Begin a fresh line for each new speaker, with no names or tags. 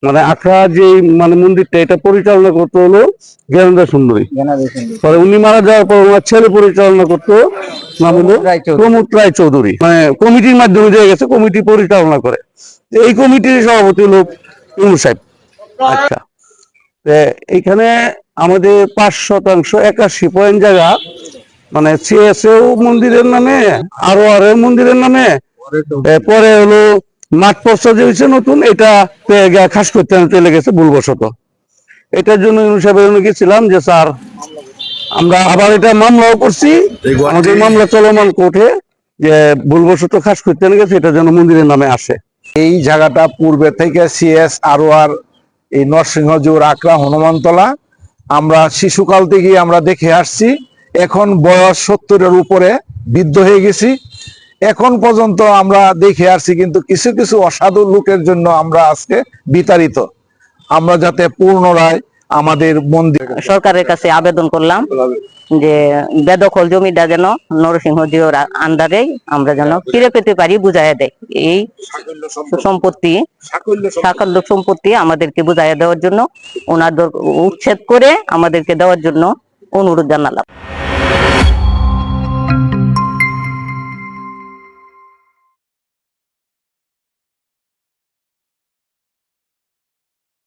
মানে আখড়া যে মানে মন্দিরটা এটা পরিচালনা করতে হলো জ্ঞানেন্দ্র সুন্দরী। পরে উনি মারা যাওয়ার পর ওনার ছেলে পরিচালনা করতো, নাম হলো প্রমোদ রায় চৌধুরী। মানে কমিটির মাধ্যমে দিয়ে গেছে, কমিটি পরিচালনা করে। এই কমিটির সভাপতি হলো ইনু সাহেব। আচ্ছা, এইখানে আমাদের 5% 81 জায়গা মানে সিএসএও মন্দিরের নামে, আর মন্দিরের নামে। পরে হলো মাঠ প্রস্তাব যে হয়েছে নতুন, এটা খাস করতে চলে গেছে ভুলবশত। এটার জন্য ইউনুস গেছিলাম যে স্যার আমরা আবার এটা মামলাও করছি, আমাদের মামলা চলমান কোর্টে, যে ভুলবশত খাস করতে গেছে, এটা যেন মন্দিরের নামে আসে।
এই জায়গাটা পূর্বে থেকে সিএস আর এই নরসিংহজোর আখড়া হনুমানতলা আমরা শিশুকাল থেকে আমরা দেখে আসছি। এখন বয়স 70-এর উপরে বৃদ্ধ হয়ে গেছি, এখন পর্যন্ত আমরা দেখে আসছি, কিন্তু কিছু কিছু অসাধু লোকের জন্য আমরা আজকে বিতাড়িত। আমরা যাতে পুনরায় আমাদের মন্দির
সরকারের কাছে আবেদন করলাম যে বেদখল জমিটা যেন নরসিংহজীর আন্ডারে আমরা যেন ফিরে পেতে পারি, বুঝাইয়া দেয়। এই সম্পত্তি, সাকল্য সম্পত্তি আমাদেরকে বুঝাইয়া দেওয়ার জন্য, ওনাদের উচ্ছেদ করে আমাদেরকে দেওয়ার জন্য অনুরোধ জানালাম।